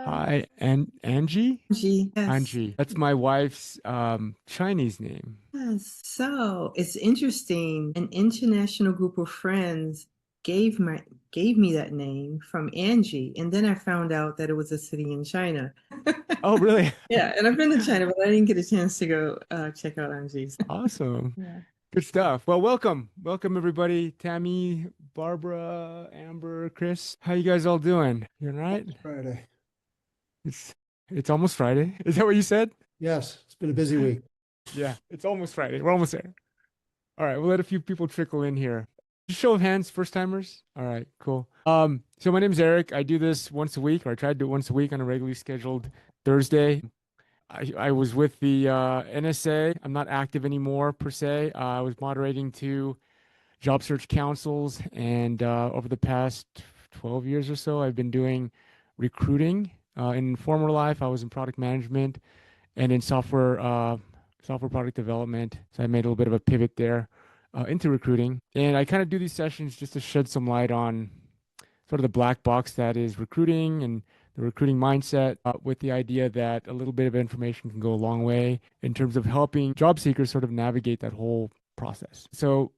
Hi, and Angie? Angie, yes. Angie. That's my wife's Chinese name. Yes. So it's interesting. An international group of friends gave my gave me that name from Angie, and then I found out that it was a city in China. Oh, really? Yeah, and I've been to China, but I didn't get a chance to go check out Angie's. Awesome. Yeah. Good stuff. Well, welcome. Welcome everybody. Tammy, Barbara, Amber, Chris. How you guys all doing? You all right? Friday. It's it's almost Friday. Is that what you said? Yes, it's been a busy week. Yeah, it's almost Friday. We're almost there. All right, we'll let a few people trickle in here. Just show of hands, first timers. All right, cool. So my name's Eric. I do this once a week, or I try to do it once a week on a regularly scheduled Thursday. I was with the NSA. I'm not active anymore per se. I was moderating two job search councils, and over the past 12 years or so, I've been doing recruiting. In former life, I was in product management and in software product development. So I made a little bit of a pivot there into recruiting, and I kind of do these sessions just to shed some light on sort of the black box that is recruiting and the recruiting mindset, with the idea that a little bit of information can go a long way in terms of helping job seekers sort of navigate that whole process. So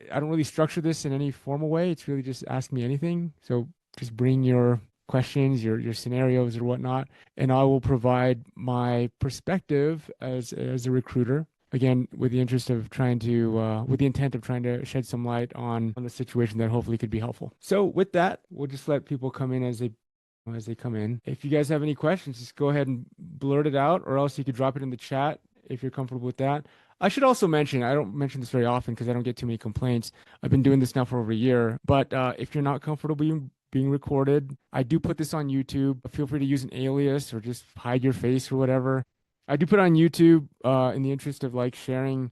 I don't really structure this in any formal way. It's really just ask me anything. So just bring your questions, your scenarios or whatnot, and I will provide my perspective as a recruiter. Again, with the interest of trying to, with the intent of trying to shed some light on the situation that hopefully could be helpful. So with that, we'll just let people come in as they come in. If you guys have any questions, just go ahead and blurt it out, or else you could drop it in the chat if you're comfortable with that. I should also mention, I don't mention this very often because I don't get too many complaints. I've been doing this now for over a year, but if you're not comfortable being recorded, I do put this on YouTube. Feel free to use an alias or just hide your face or whatever. I do put it on YouTube in the interest of like sharing,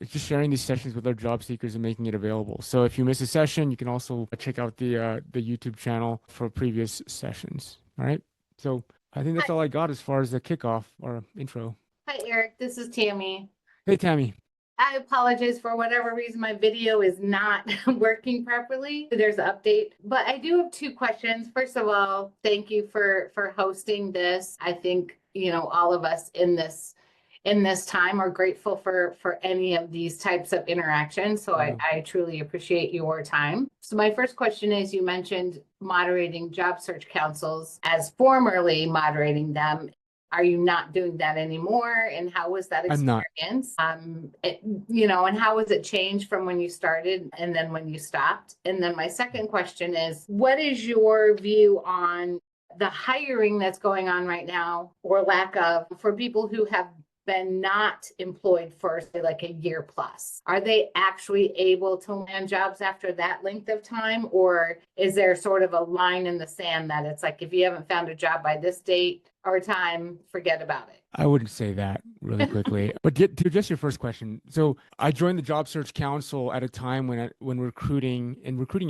just sharing these sessions with our job seekers and making it available. So if you miss a session, you can also check out the YouTube channel for previous sessions. All right. So I think that's Hi, all I got as far as the kickoff or intro. hi, Eric. This is Tammy. Hey, Tammy. I apologize for whatever reason my video is not working properly. There's an update, but I do have two questions. First of all, thank you for hosting this. I think, all of us in this time are grateful for any of these types of interactions. So I truly appreciate your time. So my first question is, you mentioned moderating job search councils as formerly moderating them. Are you not doing that anymore? And how was that I'm not. experience? And how was it changed from when you started and then when you stopped? And then my second question is, what is your view on the hiring that's going on right now, or lack of, for people who have been not employed for say like a year plus? Are they actually able to land jobs after that length of time? Or is there sort of a line in the sand that it's like, if you haven't found a job by this date or time, forget about it? I wouldn't say that really quickly. But to address your first question, so I joined the Job Search Council at a time when recruiting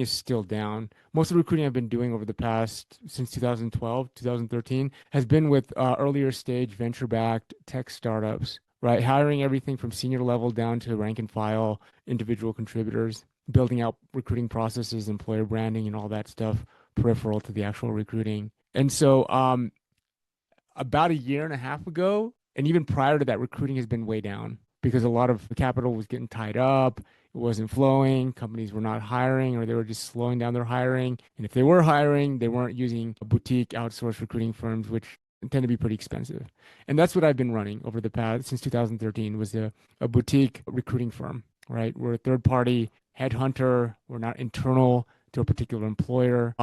is still down. Most of the recruiting I've been doing over the past, since 2012, 2013, has been with earlier stage venture-backed tech startups, right? Hiring everything from senior level down to rank and file individual contributors, building out recruiting processes, employer branding, and all that stuff peripheral to the actual recruiting. And so, about a year and a half ago, and even prior to that, recruiting has been way down because a lot of the capital was getting tied up. It wasn't flowing. Companies were not hiring, or they were just slowing down their hiring. And if they were hiring, they weren't using boutique outsourced recruiting firms, which tend to be pretty expensive. And that's what I've been running over the past, since 2013, was a boutique recruiting firm, right? We're a third party headhunter. We're not internal to a particular employer.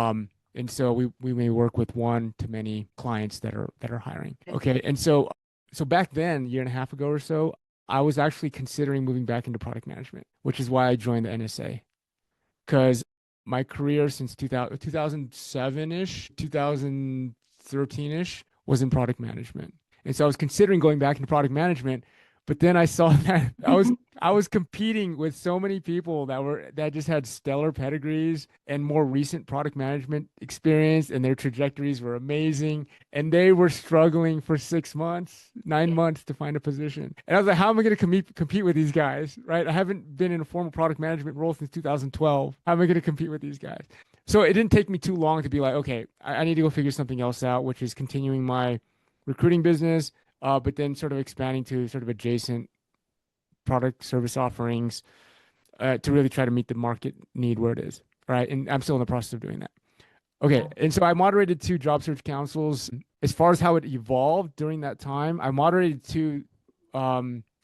And so we may work with one to many clients that are hiring. Okay. And so back then, a year and a half ago or so, I was actually considering moving back into product management, which is why I joined the NSA. Because my career since 2007-ish, 2013-ish was in product management. And so I was considering going back into product management, but then I saw that I was competing with so many people that just had stellar pedigrees and more recent product management experience, and their trajectories were amazing. And they were struggling for 6 months, 9 months to find a position. And I was like, how am I going to compete with these guys? Right? I haven't been in a formal product management role since 2012. How am I going to compete with these guys? So it didn't take me too long to be like, okay, I need to go figure something else out, which is continuing my recruiting business, but then sort of expanding to sort of adjacent product service offerings to really try to meet the market need where it is. Right. And I'm still in the process of doing that. Okay. And so I moderated 2 job search councils. As far as how it evolved during that time, I moderated 2,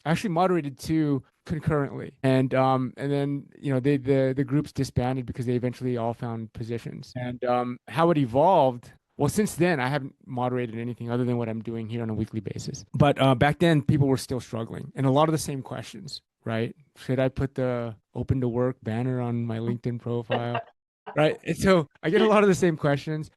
actually moderated 2 concurrently. And then, the groups disbanded because they eventually all found positions. And how it evolved, well, since then, I haven't moderated anything other than what I'm doing here on a weekly basis. But back then, people were still struggling, and a lot of the same questions, right? Should I put the open to work banner on my LinkedIn profile? Right. And so I get a lot of the same questions.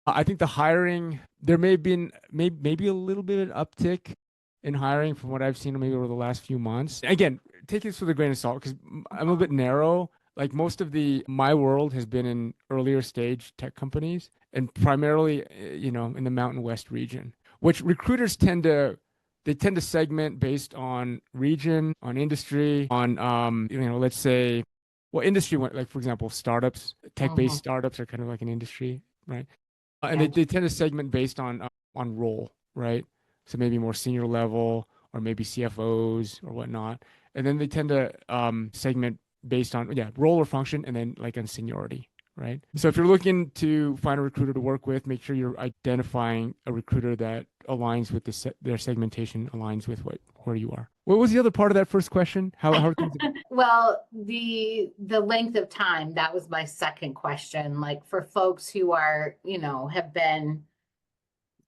I think the hiring, there may have been maybe a little bit of uptick in hiring from what I've seen maybe over the last few months. Again, take this with a grain of salt because I'm a bit narrow. Like most of my world has been in earlier stage tech companies and primarily, in the Mountain West region, which recruiters they tend to segment based on region, on industry, on, let's say, well, industry, like for example, startups, tech-based startups are kind of like an industry, right? And they tend to segment based on role, right? So maybe more senior level or maybe CFOs or whatnot. And then they tend to segment based on role or function and then like on seniority, right? So if you're looking to find a recruiter to work with, make sure you're identifying a recruiter that aligns with their segmentation aligns with where you are. What was the other part of that first question? How are things? Well, the length of time, that was my second question. Like for folks who are, have been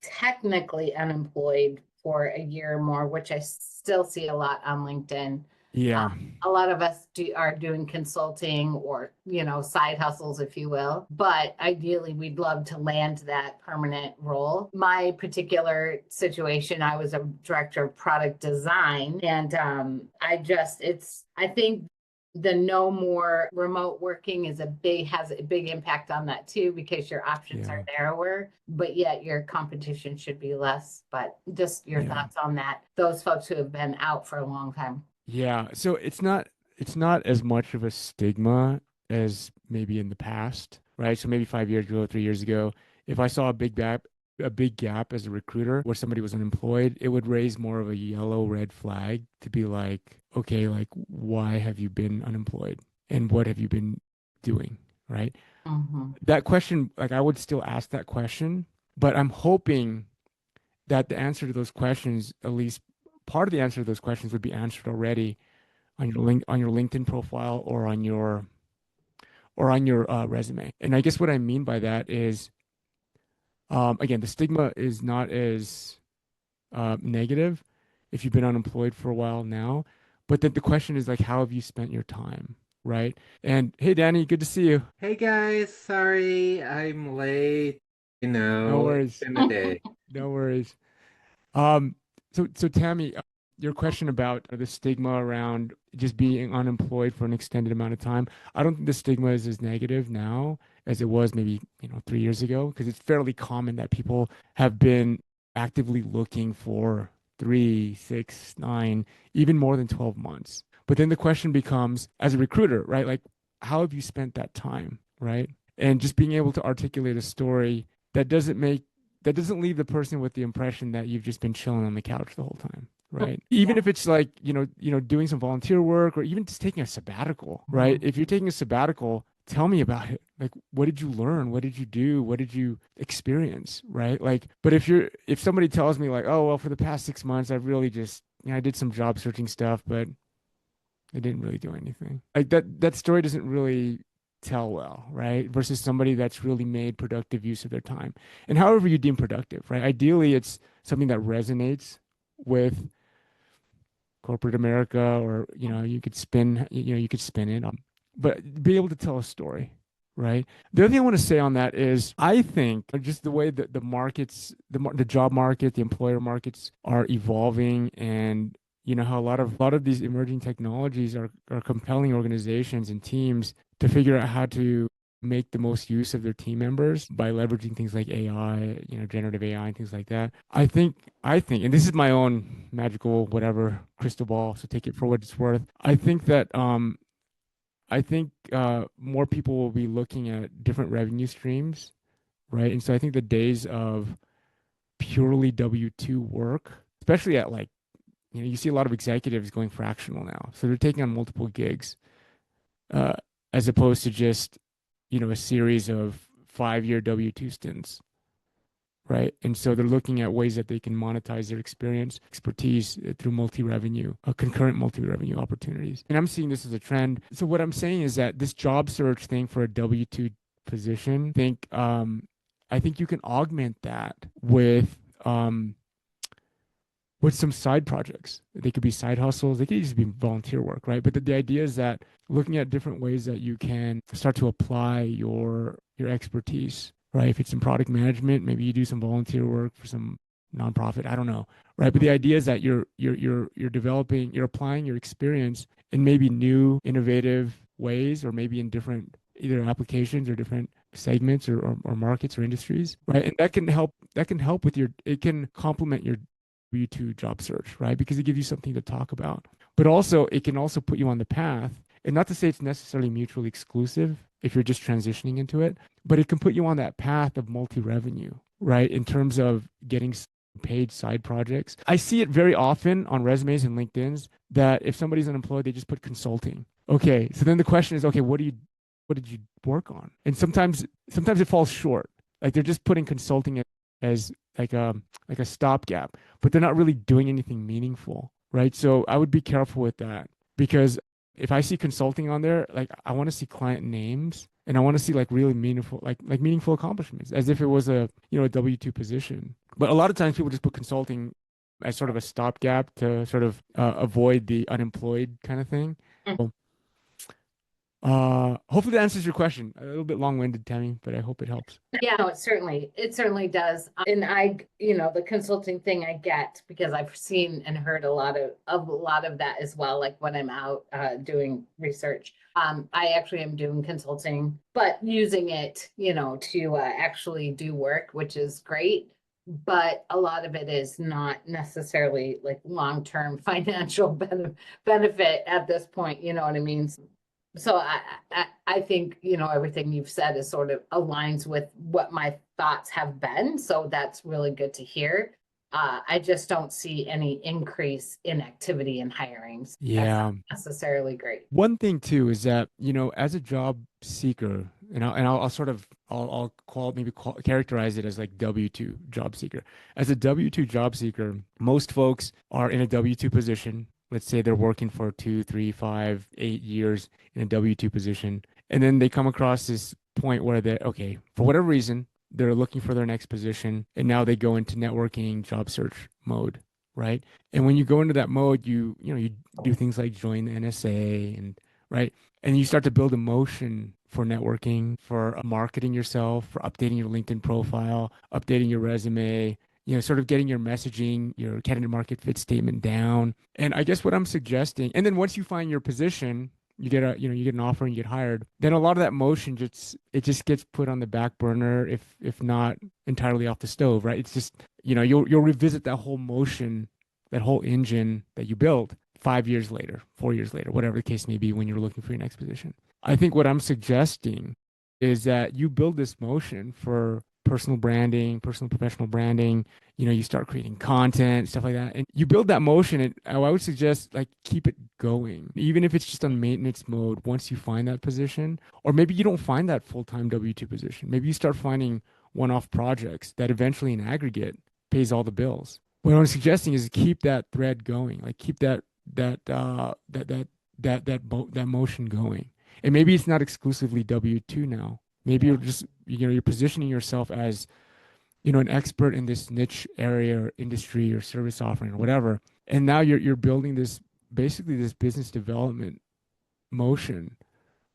technically unemployed for a year or more, which I still see a lot on LinkedIn. Yeah. A lot of us are doing consulting or, side hustles, if you will. But ideally, we'd love to land that permanent role. My particular situation, I was a director of product design. And I think the no more remote working has a big impact on that too, because your options are narrower, but yet your competition should be less. But just your thoughts on that, those folks who have been out for a long time. Yeah, so it's not as much of a stigma as maybe in the past, right? So maybe 5 years ago, 3 years ago, if I saw a big gap as a recruiter where somebody was unemployed, it would raise more of a yellow red flag to be like, okay, like why have you been unemployed and what have you been doing, right? That question, like I would still ask that question, but I'm hoping that the answer to those questions, at least part of the answer to those questions would be answered already on your LinkedIn profile or on your resume. And I guess what I mean by that is, again, the stigma is not as negative if you've been unemployed for a while now, but then the question is like, how have you spent your time, right? And hey, Danny, good to see you. Hey guys, sorry I'm late. No It's worries. been a day. No worries. Um, so Tammy, your question about the stigma around just being unemployed for an extended amount of time, I don't think the stigma is as negative now as it was maybe, 3 years ago, because it's fairly common that people have been actively looking for 3, 6, 9, even more than 12 months. But then the question becomes, as a recruiter, right? Like, how have you spent that time, right? And just being able to articulate a story that doesn't leave the person with the impression that you've just been chilling on the couch the whole time, right? Even if it's like, doing some volunteer work or even just taking a sabbatical, right? If you're taking a sabbatical, tell me about it. Like, what did you learn? What did you do? What did you experience, right? Like, but if somebody tells me like, oh, well, for the past 6 months, I've really just, I did some job searching stuff, but I didn't really do anything. Like that story doesn't really tell well, right? Versus somebody that's really made productive use of their time. And however you deem productive, right? Ideally, it's something that resonates with corporate America, or you could spin, you could spin it, but be able to tell a story, right? The other thing I want to say on that is I think just the way that the markets, the job market, the employer markets are evolving, and how a lot of these emerging technologies are compelling organizations and teams to figure out how to make the most use of their team members by leveraging things like AI, generative AI and things like that. I think, and this is my own magical whatever crystal ball, so take it for what it's worth. I think that I think more people will be looking at different revenue streams, right? And so I think the days of purely W-2 work, especially at like, you see a lot of executives going fractional now. So they're taking on multiple gigs, uh, as opposed to just, a series of 5-year W-2 stints, right? And so they're looking at ways that they can monetize their experience, expertise through multi-revenue, concurrent multi-revenue opportunities. And I'm seeing this as a trend. So what I'm saying is that this job search thing for a W-2 position, I think you can augment that with some side projects. They could be side hustles. They could just be volunteer work, right? But the idea is that looking at different ways that you can start to apply your expertise, right? If it's in product management, maybe you do some volunteer work for some nonprofit. I don't know, right? But the idea is that you're developing, you're applying your experience in maybe new, innovative ways, or maybe in different either applications or different segments or markets or industries, right? And that can help with it can complement your W-2 job search, right? Because it gives you something to talk about. But also, it can also put you on the path. And not to say it's necessarily mutually exclusive if you're just transitioning into it, but it can put you on that path of multi-revenue, right? In terms of getting paid side projects. I see it very often on resumes and LinkedIn's that if somebody's unemployed, they just put consulting. Okay, so then the question is, okay, what did you work on? And sometimes it falls short. Like they're just putting consulting as like a stopgap, but they're not really doing anything meaningful, right? So I would be careful with that, because if I see consulting on there, like I want to see client names and I want to see like really meaningful, like meaningful accomplishments, as if it was a a W-2 position. But a lot of times people just put consulting as sort of a stopgap to sort of avoid the unemployed kind of thing. So, hopefully that answers your question. A little bit long-winded, Tammy, but I hope it helps. Yeah, no, it certainly does. And the consulting thing I get because I've seen and heard a lot of that as well. Like when I'm out doing research, I actually am doing consulting, but using it, to actually do work, which is great. But a lot of it is not necessarily like long-term financial benefit at this point. You know what I mean? So I think, everything you've said is sort of aligns with what my thoughts have been. So that's really good to hear. I just don't see any increase in activity and hirings. That's Yeah. not necessarily great. One thing too is that, as a job seeker, I'll sort of I'll characterize it as like W-2 job seeker. As a W-2 job seeker, most folks are in a W-2 position. Let's say they're working for 2, 3, 5, 8 years in a W-2 position. And then they come across this point where okay, for whatever reason, they're looking for their next position. And now they go into networking job search mode, right? And when you go into that mode, you do things like join the NSA and right. And you start to build emotion for networking, for marketing yourself, for updating your LinkedIn profile, updating your resume, sort of getting your messaging, your candidate market fit statement down. And I guess what I'm suggesting, and then once you find your position, you get an offer and you get hired, then a lot of that motion just gets put on the back burner, if not entirely off the stove, right? It's just, you'll revisit that whole motion, that whole engine that you built 5 years later, 4 years later, whatever the case may be, when you're looking for your next position. I think what I'm suggesting is that you build this motion for personal branding, personal professional branding. You start creating content, stuff like that, and you build that motion. And I would suggest like keep it going, even if it's just on maintenance mode. Once you find that position, or maybe you don't find that full-time W-2 position, maybe you start finding one-off projects that eventually, in aggregate, pays all the bills. What I'm suggesting is keep that thread going, like keep that motion going. And maybe it's not exclusively W-2 now. Maybe you're just, you're positioning yourself as, an expert in this niche area or industry or service offering or whatever. And now you're building basically this business development motion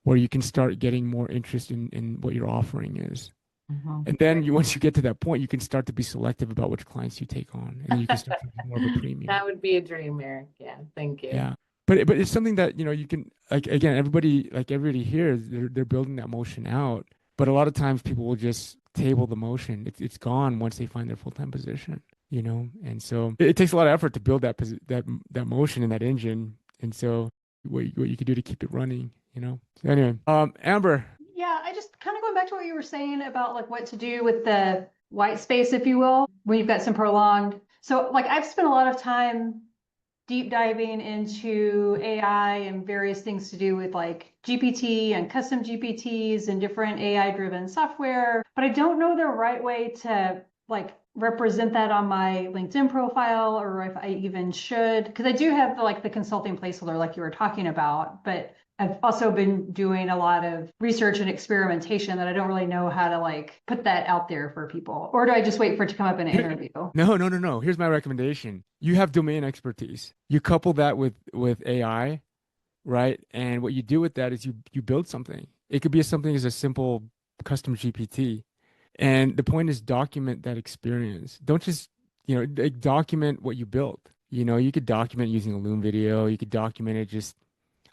where you can start getting more interest in what your offering is. Mhm. And then once you get to that point, you can start to be selective about which clients you take on, and then you can start to be more of a premium. That would be a dream, Eric. Yeah, thank you. Yeah. But it's something that, you can, like, again, everybody here, they're building that motion out. But a lot of times people will just table the motion. It's gone once they find their full-time position, And so it takes a lot of effort to build that motion and that engine. And so what you could do to keep it running you know? So anyway, Amber. Yeah, I just kind of going back to what you were saying about like what to do with the white space, if you will, when you've got some prolonged. So like I've spent a lot of time deep diving into AI and various things to do with like GPT and custom GPTs and different AI driven software, but I don't know the right way to like represent that on my LinkedIn profile, or if I even should, because I do have the consulting placeholder like you were talking about, but I've also been doing a lot of research and experimentation that I don't really know how to like put that out there for people. Or do I just wait for it to come up in an interview? No. Here's my recommendation. You have domain expertise. You couple that with AI, right? And what you do with that is you build something. It could be something as a simple custom GPT. And the point is document that experience. Don't just, like, document what you built. You could document using a Loom video. You could document it just,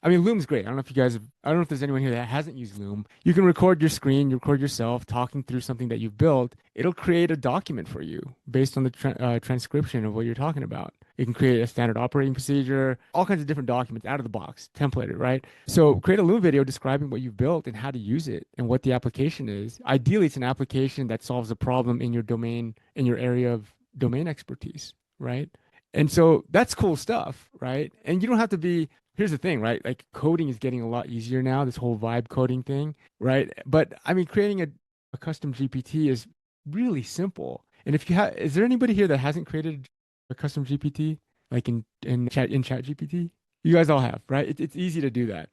I mean, Loom's great. I don't know if you guys I don't know if there's anyone here that hasn't used Loom. You can record your screen, you record yourself talking through something that you've built. It'll create a document for you based on the transcription of what you're talking about. It can create a standard operating procedure, all kinds of different documents out of the box, templated, right? So create a Loom video describing what you've built and how to use it and what the application is. Ideally, it's an application that solves a problem in your domain, in your area of domain expertise, right? And so that's cool stuff, right? And you don't have to be, here's the thing, right? Like coding is getting a lot easier now, this whole vibe coding thing, right? But I mean, creating a custom GPT is really simple. And if you have, is there anybody here that hasn't created a custom GPT, like in chat GPT? You guys all have, right? It's easy to do that.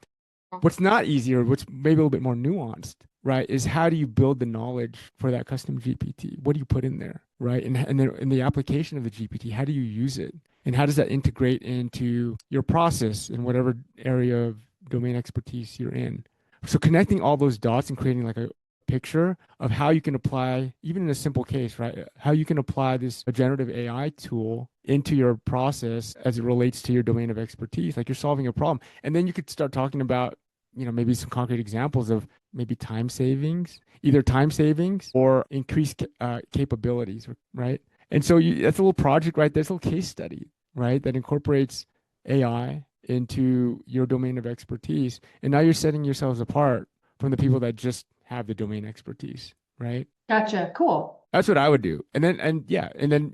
What's not easy, or what's maybe a little bit more nuanced, right, is how do you build the knowledge for that custom GPT? What do you put in there, right? And then in the application of the GPT, how do you use it? And how does that integrate into your process in whatever area of domain expertise you're in? So connecting all those dots and creating like a picture of how you can apply, even in a simple case, right? How you can apply this generative AI tool into your process as it relates to your domain of expertise. Like you're solving a problem. And then you could start talking about, maybe some concrete examples of maybe time savings, either time savings or increased capabilities, right? And so that's a little project right there. It's a little case study, right? That incorporates AI into your domain of expertise. And now you're setting yourselves apart from the people that just have the domain expertise, right? Gotcha. Cool. That's what I would do. And then,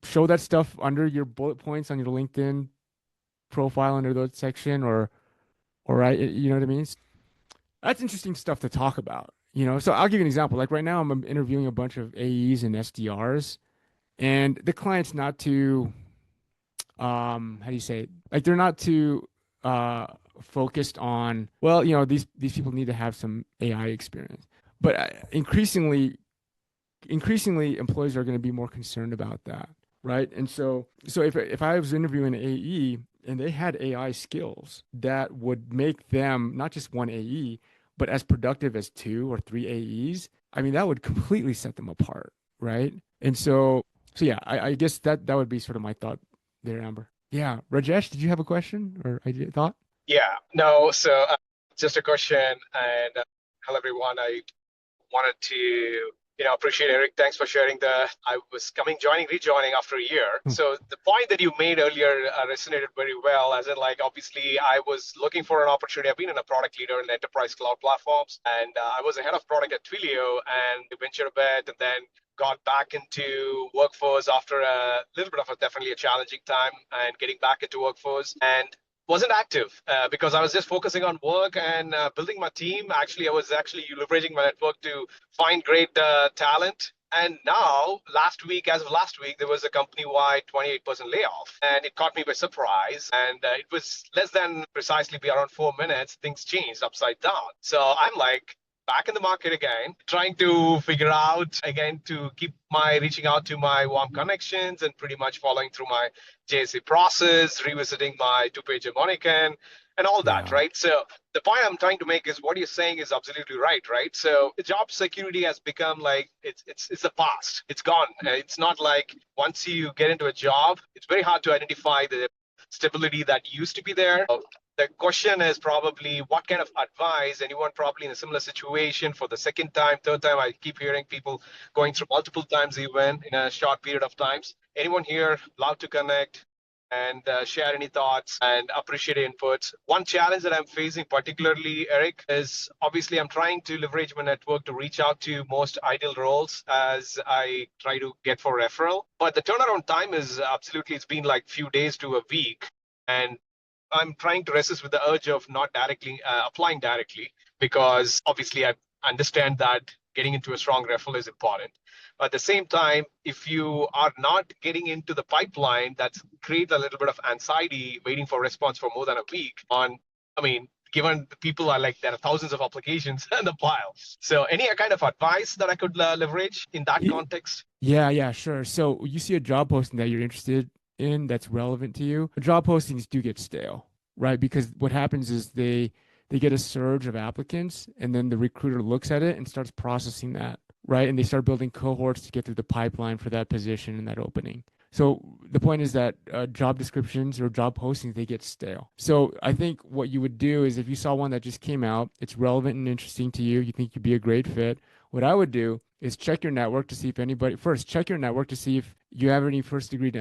show that stuff under your bullet points on your LinkedIn profile under that section or right, you know what I mean? That's interesting stuff to talk about, So I'll give you an example. Like right now I'm interviewing a bunch of AEs and SDRs, and the client's not too how do you say it? Like they're not too focused on, well, these people need to have some AI experience. But increasingly employees are going to be more concerned about that, right? And so if I was interviewing an AE and they had AI skills that would make them not just one AE, but as productive as 2 or 3 AEs, I mean, that would completely set them apart, right? And so yeah, I guess that would be sort of my thought there, Amber. Yeah, Rajesh, did you have a question or idea, thought? Yeah, no, so just a question, and hello everyone. I wanted to, appreciate Eric. Thanks for sharing I was rejoining after a year. So the point that you made earlier resonated very well, as in like, obviously I was looking for an opportunity. I've been in a product leader in enterprise cloud platforms, and I was a head of product at Twilio and ventured a bit and then got back into workforce after a little bit of definitely a challenging time and getting back into workforce, and wasn't active because I was just focusing on work and building my team. Actually, I was leveraging my network to find great talent. And now, as of last week, there was a company-wide 28% layoff, and it caught me by surprise. And it was less than precisely be around 4 minutes, things changed upside down. So I'm like, back in the market again, trying to figure out again to keep reaching out to my warm connections and pretty much following through my JSA process, revisiting my 2-page Monican and all that, right? So the point I'm trying to make is what you're saying is absolutely right? So the job security has become like, it's the past. It's gone. It's not like once you get into a job, it's very hard to identify the stability that used to be there. The question is probably what kind of advice anyone probably in a similar situation for the second time, third time. I keep hearing people going through multiple times even in a short period of times. Anyone here allowed to connect? and share any thoughts and appreciate inputs. One challenge that I'm facing particularly, Eric, is obviously I'm trying to leverage my network to reach out to most ideal roles as I try to get for referral. But the turnaround time is absolutely, it's been like few days to a week. And I'm trying to resist with the urge of not directly applying directly, because obviously I understand that getting into a strong referral is important. At the same time, if you are not getting into the pipeline, that creates a little bit of anxiety waiting for response for more than a week on, I mean, given the people are like, there are thousands of applications in the pile. So any kind of advice that I could leverage in that context? Yeah, sure. So you see a job posting that you're interested in that's relevant to you. Job postings do get stale, right? Because what happens is they get a surge of applicants, and then the recruiter looks at it and starts processing that, right? And they start building cohorts to get through the pipeline for that position and that opening. So the point is that job descriptions or job postings, they get stale. So I think what you would do is if you saw one that just came out, it's relevant and interesting to you, you think you'd be a great fit, what I would do is check your network to see if anybody, first, check your network to see if you have any first degree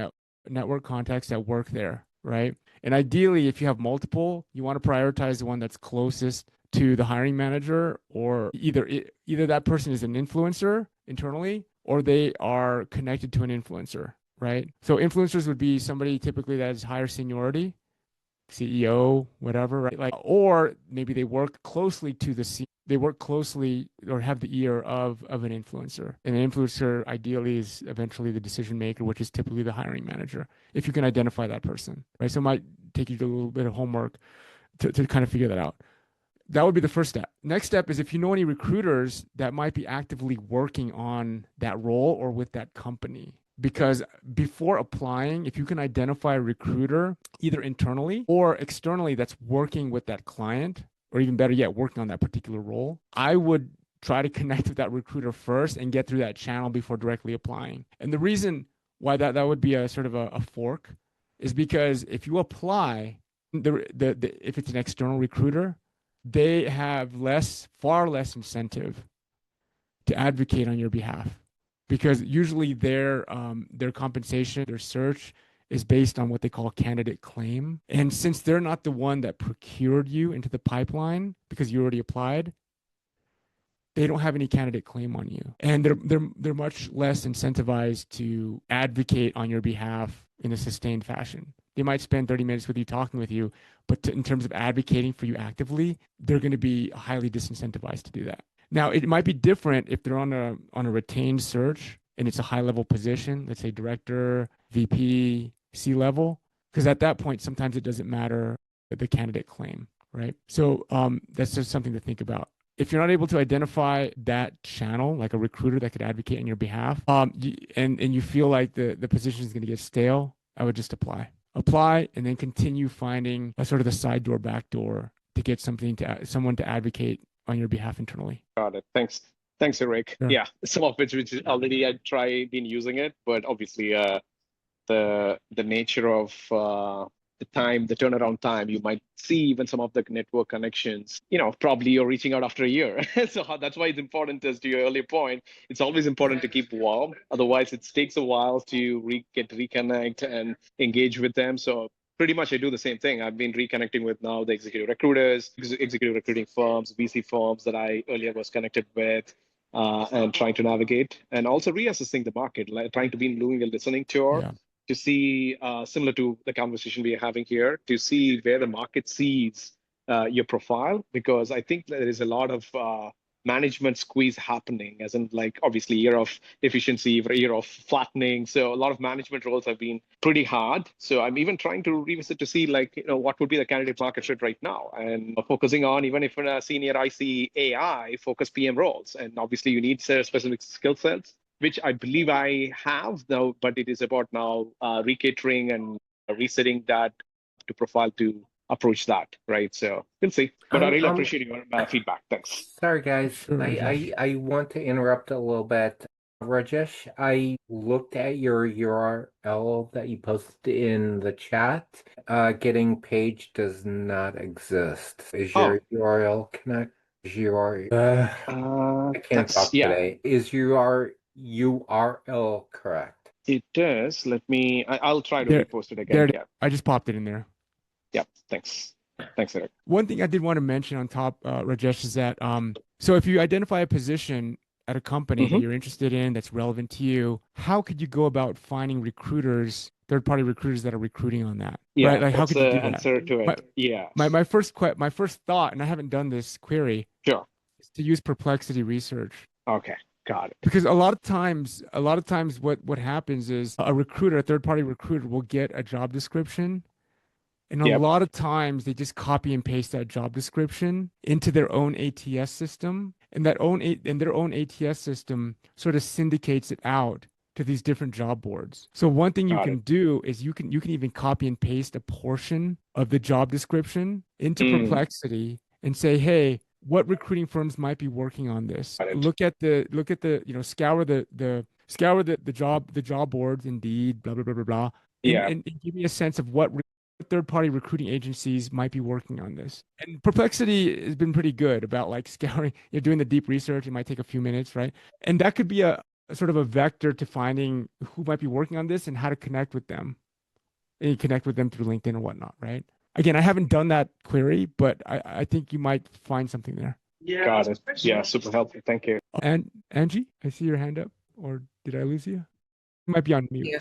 network contacts that work there, right? And ideally, if you have multiple, you want to prioritize the one that's closest to the hiring manager, or either that person is an influencer internally or they are connected to an influencer, right? So influencers would be somebody typically that has higher seniority, CEO, whatever, right? Like, or maybe they work closely to they work closely or have the ear of an influencer. And an influencer ideally is eventually the decision maker, which is typically the hiring manager, if you can identify that person, right? So it might take you to a little bit of homework to kind of figure that out. That would be the first step. Next step is if you know any recruiters that might be actively working on that role or with that company. Because before applying, if you can identify a recruiter either internally or externally that's working with that client, or even better yet, working on that particular role, I would try to connect with that recruiter first and get through that channel before directly applying. And the reason why that would be a sort of a fork is because if you apply, if it's an external recruiter, they have far less incentive to advocate on your behalf, because usually their compensation, their search is based on what they call candidate claim. And since they're not the one that procured you into the pipeline because you already applied, they don't have any candidate claim on you. And they're much less incentivized to advocate on your behalf in a sustained fashion. They might spend 30 minutes with you talking with you, but in terms of advocating for you actively, they're going to be highly disincentivized to do that. Now, it might be different if they're on a retained search and it's a high level position, let's say director, VP, C level, because at that point, sometimes it doesn't matter the candidate claim, right? So that's just something to think about. If you're not able to identify that channel, like a recruiter that could advocate on your behalf, and you feel like the position is going to get stale, I would just apply, and then continue finding a sort of the side door, back door to get someone to advocate on your behalf internally. Got it. Thanks, Eric. Sure. Yeah, some of which already I been using it, but obviously the nature of the turnaround time, you might see even some of the network connections, probably you're reaching out after a year. So that's why it's important, as to your earlier point, it's always important to keep warm. Otherwise, it takes a while to reconnect and engage with them. So pretty much I do the same thing. I've been reconnecting with now the executive recruiters, executive recruiting firms, VC firms that I earlier was connected with, and trying to navigate, and also reassessing the market, trying to be in doing a listening tour. Yeah. To see, similar to the conversation we are having here, to see where the market sees your profile, because I think there is a lot of management squeeze happening, as in, like, obviously year of efficiency, year of flattening. So a lot of management roles have been pretty hard. So I'm even trying to revisit to see, like, what would be the candidate market fit right now, and focusing on, even if in a senior IC AI focus PM roles, and obviously you need specific skill sets, which I believe I have now, but it is about now recatering and resetting that to profile to approach that, right? So we'll see. But I really appreciate your feedback. Thanks. Sorry, guys. Sure, I want to interrupt a little bit. Rajesh, I looked at your URL that you posted in the chat. Getting page does not exist. Is your URL connect? I can't talk today. Is your URL correct? It does. I'll try to There, repost it there again. it is. Yeah. I just popped it in there. Yeah. Thanks. Thanks, Eric. One thing I did want to mention on top, Rajesh, is that so if you identify a position at a company that Mhm. you're interested in that's relevant to you, how could you go about finding recruiters, third-party recruiters that are recruiting on that? Yeah, Right? Like, how that's could you the do that? answer to My it. Yeah. my first thought, and I haven't done this query, Sure. is to use Perplexity Research. Okay. Got it. Because a lot of times what happens is a recruiter, a third-party recruiter will get a job description. And a Yep. lot of times they just copy and paste that job description into their own ATS system. And their own ATS system sort of syndicates it out to these different job boards. So one thing you Got can it. do is you can even copy and paste a portion of the job description into Mm. Perplexity and say, hey, what recruiting firms might be working on this? Got it. Look at the scour the job boards, Indeed, blah blah blah blah blah, Yeah. and give me a sense of what third-party recruiting agencies might be working on this. And Perplexity has been pretty good about like scouring, doing the deep research. It might take a few minutes, right? And that could be a sort of a vector to finding who might be working on this and how to connect with them. And you connect with them through LinkedIn or whatnot, right? Again, I haven't done that query, but I think you might find something there. Got it. Yeah, super helpful. Thank you. And Angie, I see your hand up, or did I lose you? You might be on mute. Yeah.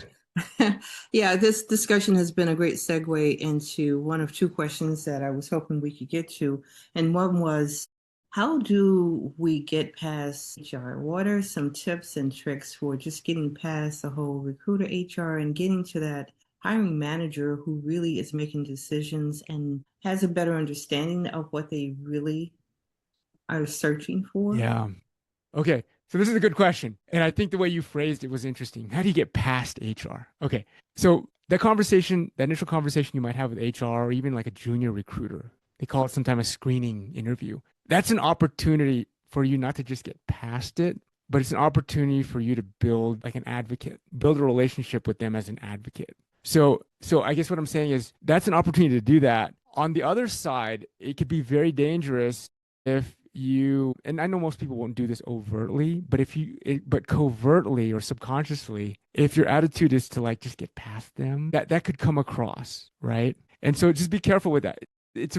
Yeah, this discussion has been a great segue into one of two questions that I was hoping we could get to. And one was, how do we get past HR? What are some tips and tricks for just getting past the whole recruiter HR and getting to that hiring manager who really is making decisions and has a better understanding of what they really are searching for? Yeah. Okay. So this is a good question. And I think the way you phrased it was interesting. How do you get past HR? Okay. So that initial conversation you might have with HR or even like a junior recruiter, they call it sometimes a screening interview. That's an opportunity for you not to just get past it, but it's an opportunity for you to build like an advocate, build a relationship with them as an advocate. So I guess what I'm saying is that's an opportunity to do that. On the other side, it could be very dangerous if you, and I know most people won't do this overtly, but but covertly or subconsciously, if your attitude is to like just get past them, that could come across, right? And so just be careful with that. It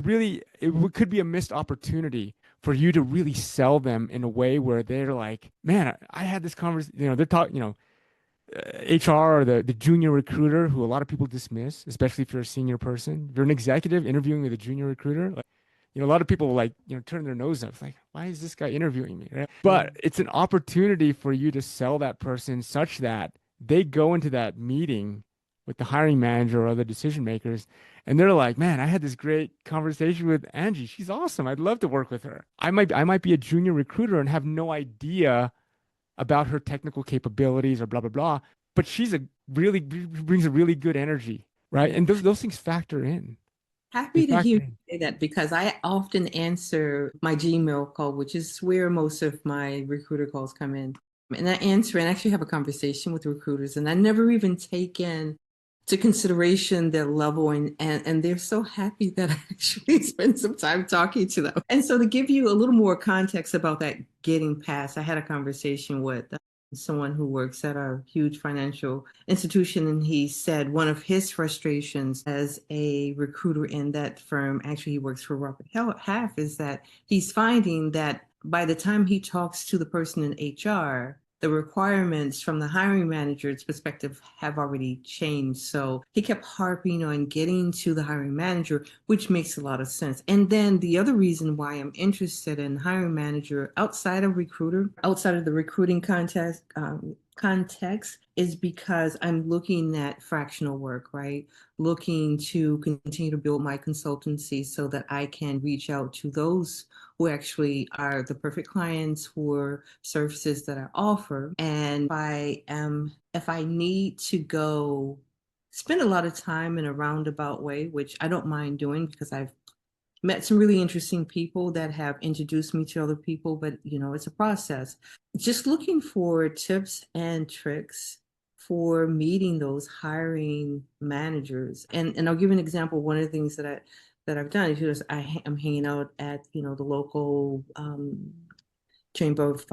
could be a missed opportunity for you to really sell them in a way where they're like, man, I had this conversation, they're talking, HR or the junior recruiter who a lot of people dismiss, especially if you're a senior person. If you're an executive interviewing with a junior recruiter, like, a lot of people will like, turn their nose up. It's like, why is this guy interviewing me? Right? But it's an opportunity for you to sell that person such that they go into that meeting with the hiring manager or other decision makers, and they're like, man, I had this great conversation with Angie. She's awesome. I'd love to work with her. I might be a junior recruiter and have no idea about her technical capabilities or blah blah blah, but brings a really good energy, right? And those things factor in. Happy to hear you say that because I often answer my Gmail call, which is where most of my recruiter calls come in. And I answer and actually have a conversation with recruiters, and I never even take into consideration their level, and they're so happy that I actually spend some time talking to them. And so to give you a little more context about that getting past, I had a conversation with someone who works at a huge financial institution, and he said one of his frustrations as a recruiter in that firm, actually he works for Robert Half, is that he's finding that by the time he talks to the person in HR, the requirements from the hiring manager's perspective have already changed. So he kept harping on getting to the hiring manager, which makes a lot of sense. And then the other reason why I'm interested in hiring manager outside of the recruiting context is because I'm looking at fractional work, right? Looking to continue to build my consultancy so that I can reach out to those who actually are the perfect clients for services that I offer. And if I need to go spend a lot of time in a roundabout way, which I don't mind doing because I've met some really interesting people that have introduced me to other people, but it's a process. Just looking for tips and tricks for meeting those hiring managers. And I'll give an example. One of the things that I've done is I'm hanging out at the local Chamber of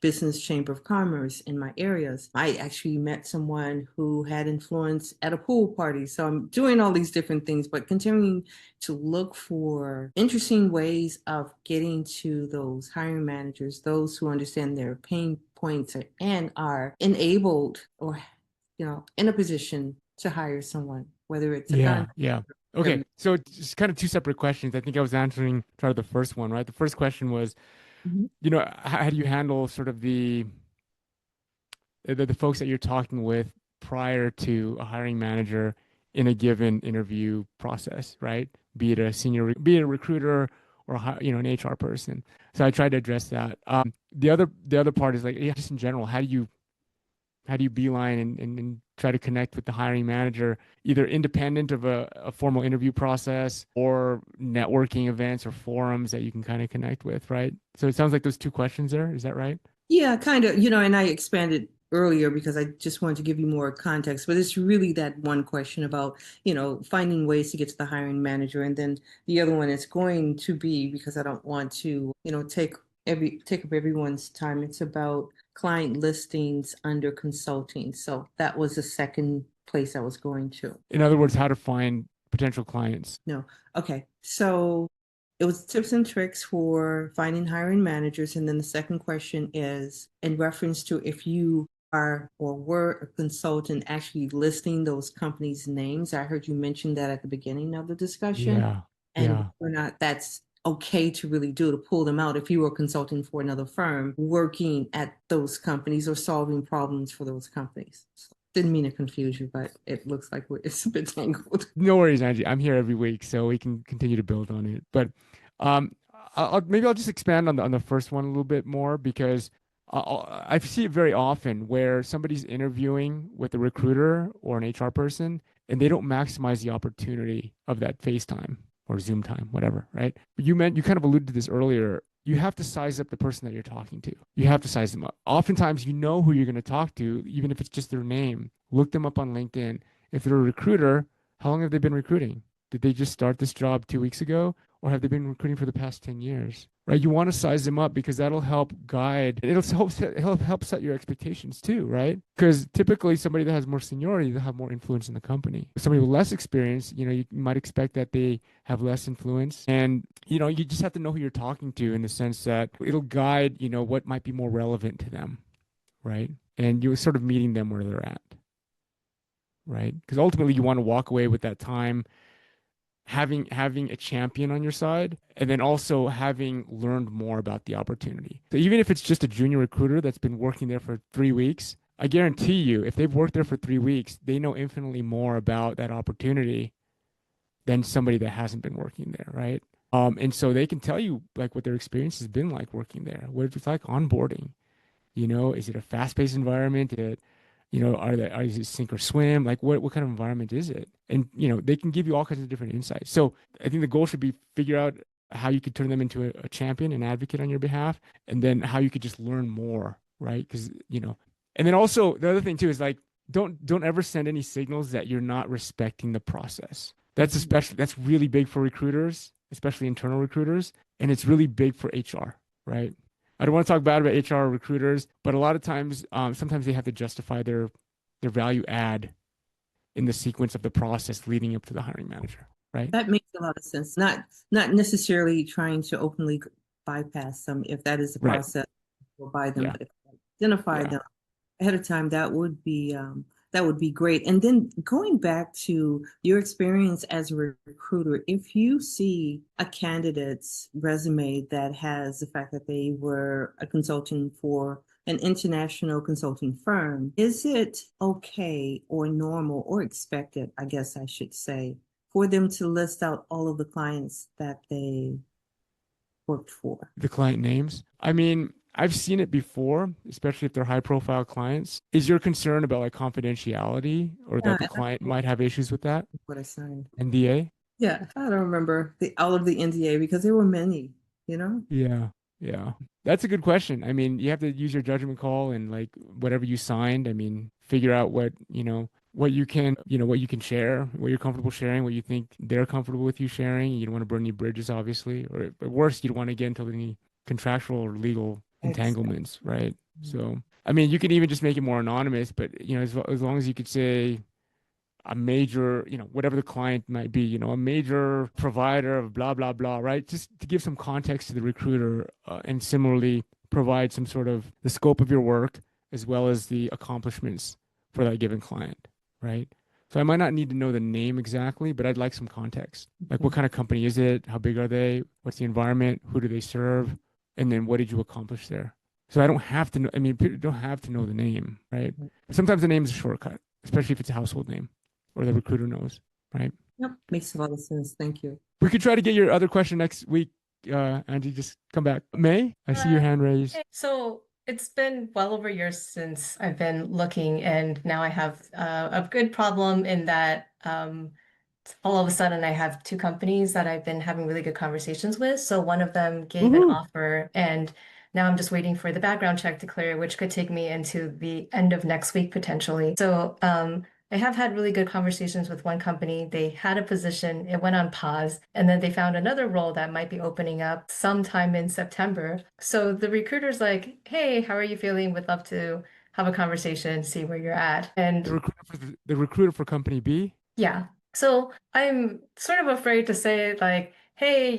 Business, Chamber of Commerce in my areas. I actually met someone who had influence at a pool party. So I'm doing all these different things, but continuing to look for interesting ways of getting to those hiring managers, those who understand their pain points and are enabled or, in a position to hire someone, whether it's a Yeah, contract. yeah. Okay, so it's kind of two separate questions. I think I was answering part of the first one, right? The first question was, Mhm. how do you handle sort of the folks that you're talking with prior to a hiring manager in a given interview process, right? Be it a recruiter or an HR person. So I tried to address that. The other part is like, yeah, just in general, how do you beeline and try to connect with the hiring manager, either independent of a formal interview process or networking events or forums that you can kind of connect with, right? So it sounds like those two questions there. Is that right? Yeah, kind of, and I expanded earlier because I just wanted to give you more context, but it's really that one question about, finding ways to get to the hiring manager. And then the other one is going to be, because I don't want to, take up everyone's time. It's about client listings under consulting. So that was the second place I was going to. In other words, how to find potential clients. No. Okay. So it was tips and tricks for finding hiring managers. And then the second question is in reference to if you are or were a consultant actually listing those companies' names. I heard you mention that at the beginning of the discussion. Yeah, And yeah. whether or not that's okay to really do, to pull them out if you were consulting for another firm working at those companies or solving problems for those companies. Didn't mean to confuse you, but it looks like it's a bit tangled. No worries, Angie. I'm here every week, so we can continue to build on it. But um, maybe I'll just expand on the first one a little bit more because I see it very often where somebody's interviewing with a recruiter or an HR person, and they don't maximize the opportunity of that FaceTime or Zoom time, whatever, right? But you kind of alluded to this earlier. You have to size up the person that you're talking to. You have to size them up. Oftentimes, you know who you're going to talk to, even if it's just their name. Look them up on LinkedIn. If they're a recruiter, how long have they been recruiting? Did they just start this job 2 weeks ago? Or have they been recruiting for the past 10 years? Right? You want to size them up because that'll help guide. It'll help set your expectations too, right? Because typically somebody that has more seniority, they'll have more influence in the company. Somebody with less experience, you might expect that they have less influence. And, you just have to know who you're talking to in the sense that it'll guide, what might be more relevant to them, right? And you're sort of meeting them where they're at, right? Because ultimately you want to walk away with that time having a champion on your side and then also having learned more about the opportunity. So even if it's just a junior recruiter that's been working there for 3 weeks, I guarantee you if they've worked there for 3 weeks, they know infinitely more about that opportunity than somebody that hasn't been working there, right? And so they can tell you like what their experience has been like working there, what it's like onboarding. Is it a fast-paced environment? Is it sink or swim? Like what kind of environment is it? And they can give you all kinds of different insights. So I think the goal should be figure out how you could turn them into a champion, an advocate on your behalf, and then how you could just learn more, right? Because and then also the other thing too is like don't ever send any signals that you're not respecting the process. That's really big for recruiters, especially internal recruiters, and it's really big for HR, right? I don't want to talk bad about HR recruiters, but a lot of times, sometimes they have to justify their value add in the sequence of the process leading up to the hiring manager, right? That makes a lot of sense. Not necessarily trying to openly bypass them if that is the Right. process or by them, Yeah. but if I identify Yeah. them ahead of time, that would be great. And then going back to your experience as a recruiter, if you see a candidate's resume that has the fact that they were a consultant for an international consulting firm, is it okay or normal or expected, I guess I should say, for them to list out all of the clients that they worked for? The client names. I mean, I've seen it before, especially if they're high profile clients. Is your concern about like confidentiality or Yeah, that the client might have issues with that? what I signed. NDA? Yeah, I don't remember all of the NDA because there were many, Yeah. Yeah. That's a good question. I mean, you have to use your judgment call and like whatever you signed, I mean, figure out what you can share, what you're comfortable sharing, what you think they're comfortable with you sharing. You don't want to burn any bridges, obviously, or at worst, you don't want to get into any contractual or legal entanglements, right? So, I mean, you could even just make it more anonymous, but as long as you could say a major, whatever the client might be, a major provider of blah, blah, blah, right? Just to give some context to the recruiter, and similarly provide some sort of the scope of your work as well as the accomplishments for that given client, right? So I might not need to know the name exactly, but I'd like some context. Like what kind of company is it? How big are they? What's the environment? Who do they serve? And then what did you accomplish there? So I don't have to know, I mean, people don't have to know the name, right? Sometimes the name is a shortcut, especially if it's a household name or the recruiter knows, right? Yep, makes a lot of sense. Thank you. We could try to get your other question next week. Angie, just come back. May, I see your hand raised. So it's been well over a year since I've been looking, and now I have a good problem in that all of a sudden I have two companies that I've been having really good conversations with. So one of them gave an Woohoo. offer, and now I'm just waiting for the background check to clear, which could take me into the end of next week potentially. So I have had really good conversations with one company. They had a position, it went on pause, and then they found another role that might be opening up sometime in September. So the recruiter's like, hey, how are you feeling? Would love to have a conversation, see where you're at. And The recruiter for company B. yeah, so I'm sort of afraid to say like, hey,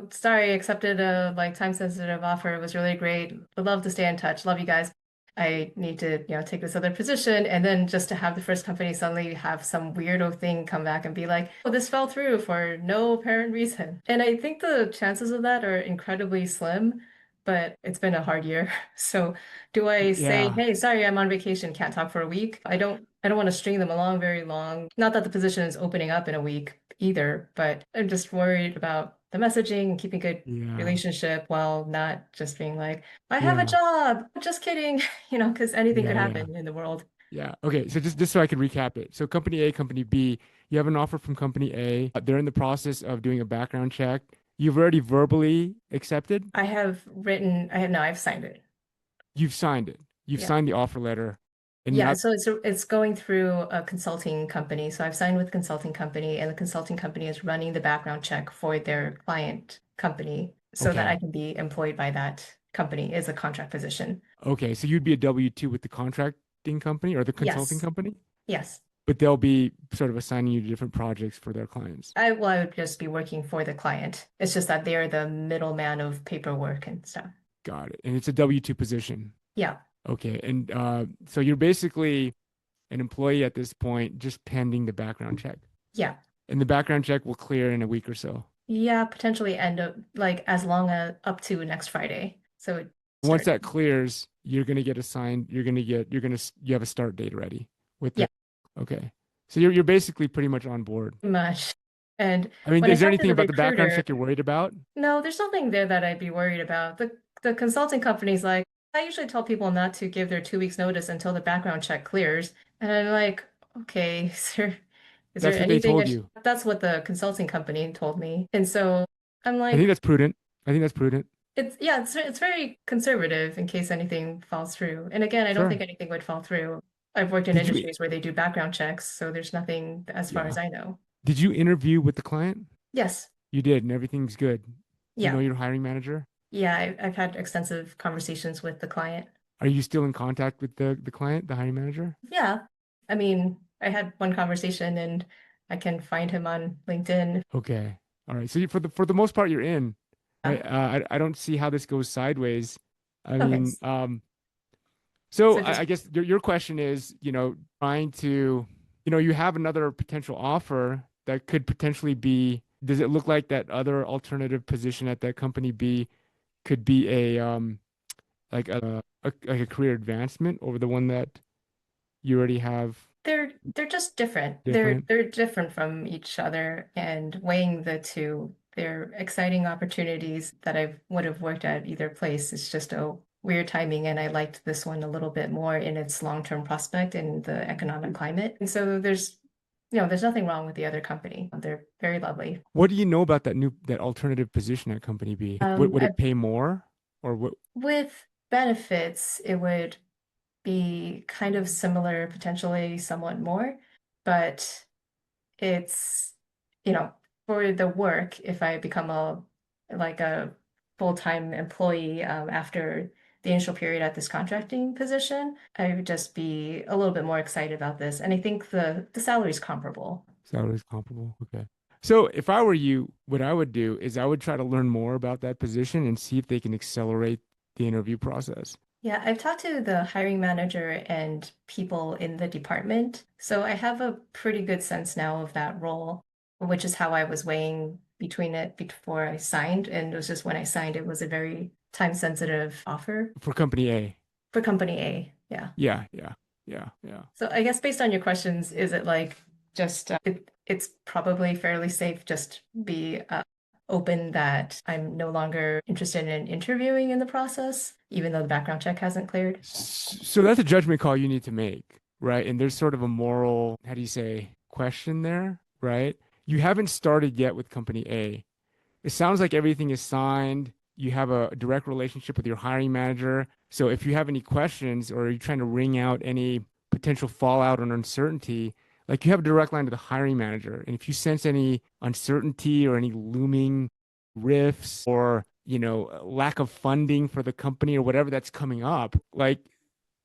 sorry, accepted a like time sensitive offer. It was really great. Would love to stay in touch. Love you guys. I need to, take this other position. And then just to have the first company suddenly have some weirdo thing come back and be like, oh, this fell through for no apparent reason. And I think the chances of that are incredibly slim, but it's been a hard year. So do I say, Yeah. hey, sorry, I'm on vacation, can't talk for a week? I don't want to string them along very long. Not that the position is opening up in a week either, but I'm just worried about the messaging and keeping good Yeah. relationship while not just being like, I have a Yeah. job. Just kidding, because anything Yeah. could Yeah. happen in the world. Yeah. Okay. So just so I can recap it. So company A, company B, you have an offer from company A. They're in the process of doing a background check. You've already verbally accepted. I've signed it. You've signed it. You've Yeah. signed the offer letter. And Yeah, now, so it's going through a consulting company. So I've signed with a consulting company, and the consulting company is running the background check for their client company so that Okay. I can be employed by that company as a contract position. Okay. So you'd be a W-2 with the contracting company or the consulting Yes. company, Yes. but they'll be sort of assigning you to different projects for their clients. I would just be working for the client. It's just that they're the middleman of paperwork and stuff. Got it. And it's a W-2 position. Yeah. Okay. And so you're basically an employee at this point, just pending the background check. Yeah. And the background check will clear in a week or so. Yeah, potentially end up like as long as up to next Friday. So Once that clears, you're gonna get assigned. You have a start date already with the. Yeah. Okay. So you're basically pretty much on board. pretty much. And I mean, when I is there talked to anything the about the background recruiter, check you're worried about? no, there's nothing there that I'd be worried about. The consulting company's like, I usually tell people not to give their 2 weeks notice until the background check clears. And I'm like, okay, is there That's what they anything told you. that's what the consulting company told me. And so I'm I like, think that's prudent. I think that's prudent. it's very conservative in case anything falls through. And again, I don't Sure. think anything would fall through. I've worked in Did you- industries where they do background checks, so there's nothing as far Yeah. as I know. Did you interview with the client? Yes. You did, and everything's good. Do you know Yeah. your hiring manager? Yeah, I've had extensive conversations with the client. Are you still in contact with the client, the hiring manager? Yeah. I mean, I had one conversation and I can find him on LinkedIn. Okay. All right. So for the most part, you're in. Right? I don't see how this goes sideways. I Okay. mean, So so just I guess your question is, trying to, you have another potential offer that could potentially be, does it look like that other alternative position at that company B could be like a career advancement over the one that you already have they're just different. different? They're different from each other, and weighing the two, they're exciting opportunities that I would have worked at either place. It's just a weird timing, and I liked this one a little bit more in its long-term prospect and the economic climate. And so there's nothing wrong with the other company. They're very lovely. What do you know about that alternative position at company B? Would it pay more or what? With benefits, it would be kind of similar, potentially somewhat more, but it's, for the work, if I become a full-time employee after the initial period at this contracting position, I would just be a little bit more excited about this. And I think the salary is comparable. Salary's comparable. Okay. So if I were you, what I would do is I would try to learn more about that position and see if they can accelerate the interview process. Yeah, I've talked to the hiring manager and people in the department, so I have a pretty good sense now of that role, which is how I was weighing between it before I signed. And it was just when I signed, it was a very time-sensitive offer For company A. for company A. Yeah. Yeah, yeah, yeah, yeah. So I guess based on your questions, is it like just it's probably fairly safe just be open that I'm no longer interested in interviewing in the process, even though the background check hasn't cleared? So that's a judgment call you need to make, right? And there's sort of a moral, how do you say, question there, right? You haven't started yet with company A. It sounds like everything is signed. You have a direct relationship with your hiring manager. So if you have any questions or you're trying to wring out any potential fallout or uncertainty, like you have a direct line to the hiring manager. And if you sense any uncertainty or any looming rifts or, lack of funding for the company or whatever that's coming up, like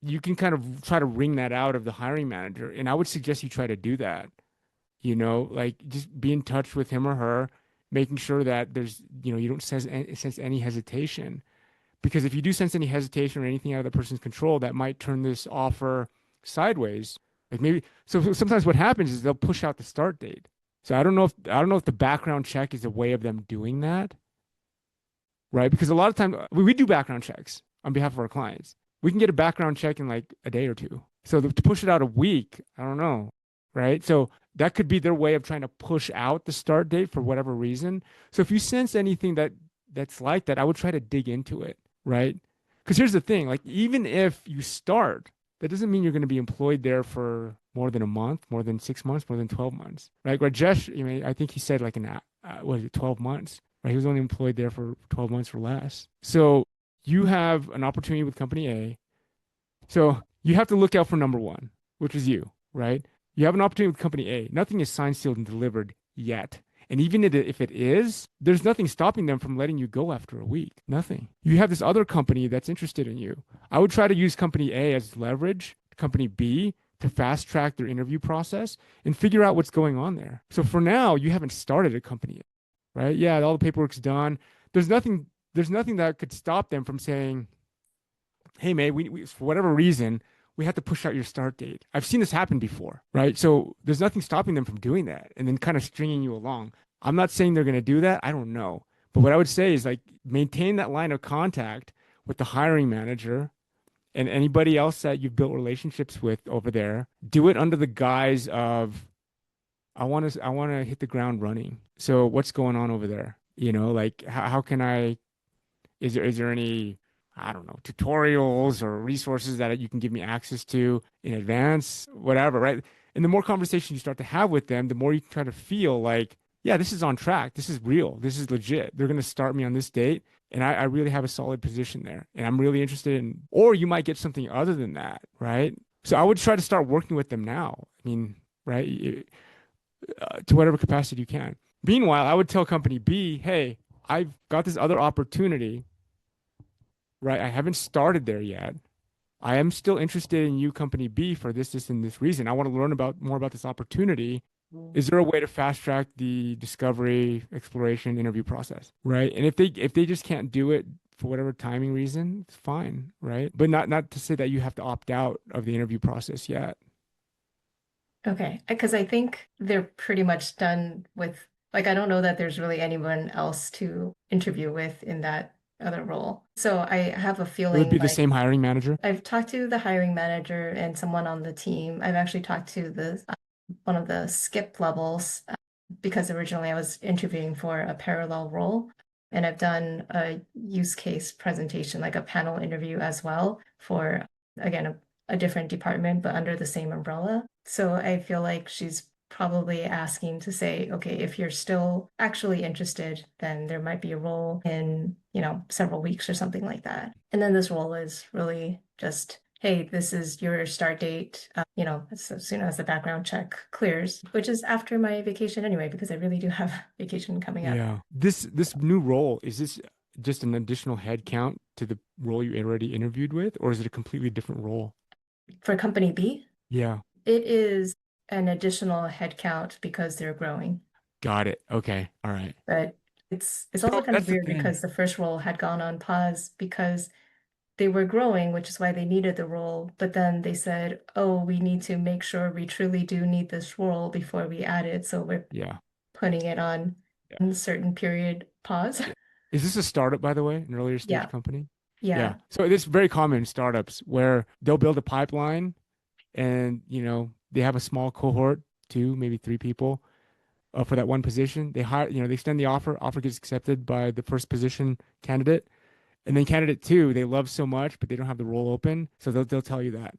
you can kind of try to wring that out of the hiring manager. And I would suggest you try to do that, like just be in touch with him or her, making sure that there's, you don't sense any hesitation. Because if you do sense any hesitation or anything out of the person's control, that might turn this offer sideways. Like maybe, so sometimes what happens is they'll push out the start date. So I don't know if the background check is a way of them doing that, right? Because a lot of times we do background checks on behalf of our clients. We can get a background check in like a day or two. So to push it out a week, I don't know, right? So that could be their way of trying to push out the start date for whatever reason. So if you sense anything that's like that, I would try to dig into it, right? Because here's the thing, like even if you start, that doesn't mean you're going to be employed there for more than a month, more than 6 months, more than 12 months. Right? Rajesh, I think he said like 12 months, right? He was only employed there for 12 months or less. So you have an opportunity with company A. So you have to look out for number one, which is you, right? You have an opportunity with company A. Nothing is signed, sealed, and delivered yet. And even if it is, there's nothing stopping them from letting you go after a week. Nothing. You have this other company that's interested in you. I would try to use company A as leverage, company B to fast track their interview process and figure out what's going on there. So for now, you haven't started a company, right? Yeah, all the paperwork's done. There's nothing that could stop them from saying, hey, May, we for whatever reason, we have to push out your start date. I've seen this happen before, right? So there's nothing stopping them from doing that and then kind of stringing you along. I'm not saying they're going to do that. I don't know. But what I would say is like maintain that line of contact with the hiring manager and anybody else that you've built relationships with over there. Do it under the guise of, I want to hit the ground running. So what's going on over there? Like how can is there any, I don't know, tutorials or resources that you can give me access to in advance, whatever, right? And the more conversation you start to have with them, the more you can try to feel like, yeah, this is on track. This is real. This is legit. They're going to start me on this date. And I really have a solid position there. And I'm really interested in, or you might get something other than that, right? So I would try to start working with them now. I mean, right? To whatever capacity you can. Meanwhile, I would tell company B, hey, I've got this other opportunity, right? I haven't started there yet. I am still interested in you, company B, for this, and this reason. I want to learn more about this opportunity. Is there a way to fast track the discovery, exploration, interview process, right? And if they just can't do it for whatever timing reason, it's fine, right? But not to say that you have to opt out of the interview process yet. Okay, because I think they're pretty much done with, like, I don't know that there's really anyone else to interview with in that other role. So I have a feeling Would it be the like same hiring manager? I've talked to the hiring manager and someone on the team. I've actually talked to the one of the skip levels because originally I was interviewing for a parallel role, and I've done a use case presentation, like a panel interview as well for, again, a different department, but under the same umbrella. So I feel like she's probably asking to say, okay, if you're still actually interested, then there might be a role in, several weeks or something like that. And then this role is really just, hey, this is your start date, as soon as the background check clears, which is after my vacation anyway, because I really do have vacation coming up. Yeah. This new role, is this just an additional head count to the role you already interviewed with, or is it a completely different role? For company B, Yeah, it is an additional headcount because they're growing. got it. Okay, all right. But it's also So kind of that's the weird thing. because the first role had gone on pause because they were growing, which is why they needed the role. But then they said, oh, we need to make sure we truly do need this role before we add it. So we're Yeah, putting it on yeah, a certain period pause. yeah. Is this a startup, by the way, an earlier stage Yeah, company? yeah. Yeah. So it's very common in startups where they'll build a pipeline and, they have a small cohort, two, maybe three people for that one position. They hire, they extend the offer gets accepted by the first position candidate. And then candidate two, they love so much, but they don't have the role open. So they'll tell you that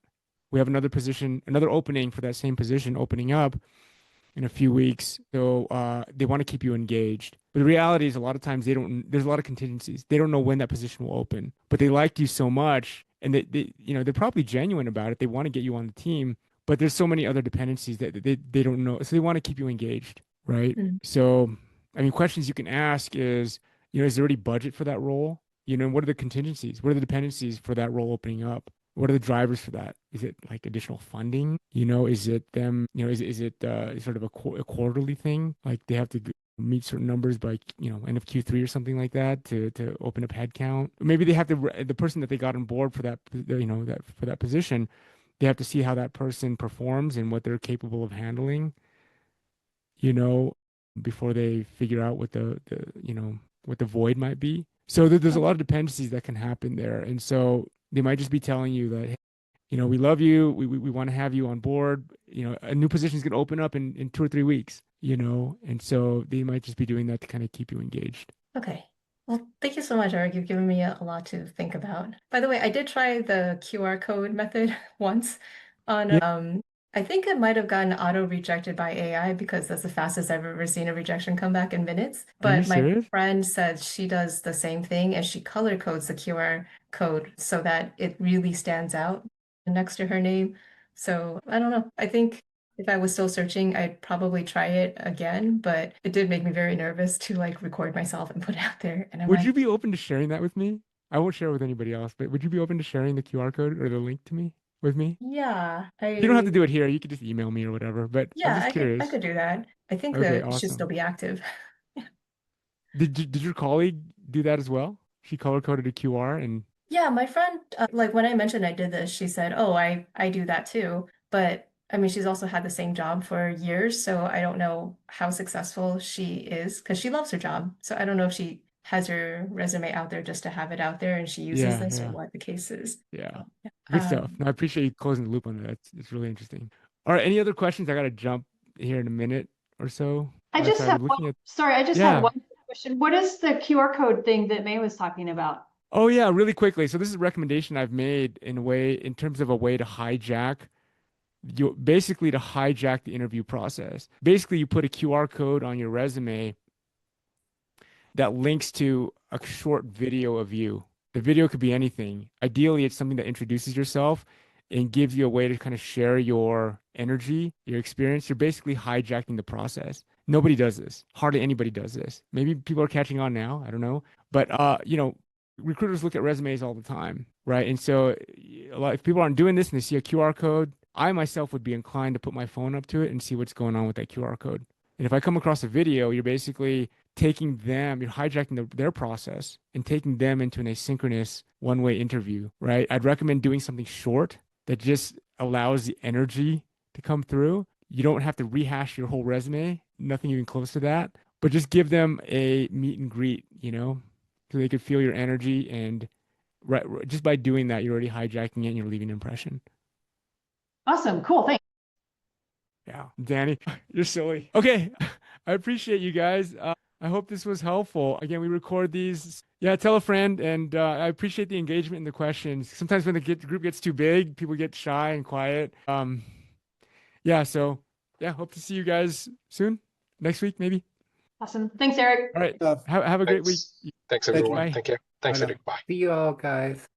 we have another position, another opening for that same position opening up in a few weeks. So they want to keep you engaged. But the reality is a lot of times there's a lot of contingencies. They don't know when that position will open, but they liked you so much and they're probably genuine about it. They want to get you on the team, but there's so many other dependencies that they don't know. So they want to keep you engaged, right? Mm. So, I mean, questions you can ask is there already budget for that role? What are the contingencies? What are the dependencies for that role opening up? What are the drivers for that? Is it like additional funding? Is it them, is it sort of a quarterly thing? Like they have to meet certain numbers by, end of Q3 or something like that to open up headcount. Maybe they have to, the person that they got on board for that, for that position, they have to see how that person performs and what they're capable of handling, you know, before they figure out what what the void might be. So there's a lot of dependencies that can happen there. And so they might just be telling you that, hey, we love you. We want to have you on board. A new position is going to open up in 2 or 3 weeks, and so they might just be doing that to kind of keep you engaged. Okay. Well, thank you so much, Eric. You've given me a lot to think about. By the way, I did try the QR code method once on Yeah. I think it might have gotten auto rejected by AI because that's the fastest I've ever seen a rejection come back in minutes. Are you But my serious? friend said she does the same thing and she color codes the QR code so that it really stands out next to her name. So I don't know. I think if I was still searching, I'd probably try it again, but it did make me very nervous to like record myself and put it out there. And I'm Would like, you be open to sharing that with me? I won't share it with anybody else, but would you be open to sharing the QR code or the link to me with me? yeah, You don't have to do it here. You could just email me or whatever, but I'm yeah, just I curious. could do that. I think Okay, that it should still awesome. be active. Did your colleague do that as well? She color coded a QR and Yeah, my friend, like when I mentioned I did this, she said, "Oh, I do that too." But I mean, she's also had the same job for years, so I don't know how successful she is because she loves her job. So I don't know if she has her resume out there just to have it out there and she uses yeah, this or yeah, what the case is. yeah. Yeah. Good stuff. No, I appreciate you closing the loop on that. It's really interesting. All right, any other questions? I gotta jump here in a minute or so. I just Sorry, have we're one, looking at sorry, I just had yeah. one question. What is the QR code thing that May was talking about? Oh yeah, really quickly. So this is a recommendation I've made in terms of a way to hijack basically to hijack the interview process. Basically, you put a QR code on your resume that links to a short video of you. The video could be anything. Ideally, it's something that introduces yourself and gives you a way to kind of share your energy, your experience. You're basically hijacking the process. Nobody does this. Hardly anybody does this. Maybe people are catching on now. I don't know. But recruiters look at resumes all the time, right? And so if people aren't doing this and they see a QR code, I myself would be inclined to put my phone up to it and see what's going on with that QR code. And if I come across a video, you're basically you're hijacking their process and taking them into an asynchronous one-way interview, right? I'd recommend doing something short that just allows the energy to come through. You don't have to rehash your whole resume, nothing even close to that, but just give them a meet and greet, so they could feel your energy. And just by doing that, you're already hijacking it and you're leaving an impression. Awesome, cool, thanks. Yeah, Danny, you're silly. Okay, I appreciate you guys. I hope this was helpful. Again, we record these. Yeah, tell a friend, and I appreciate the engagement and the questions. Sometimes when the group gets too big, people get shy and quiet. Yeah, so yeah, hope to see you guys soon. Next week, maybe. Awesome. Thanks, Eric. All right. Uh, Have a great week. Thanks Thank you. everyone. Bye. Thank you. Thanks, Bye now. Eric. Bye. See you all, guys.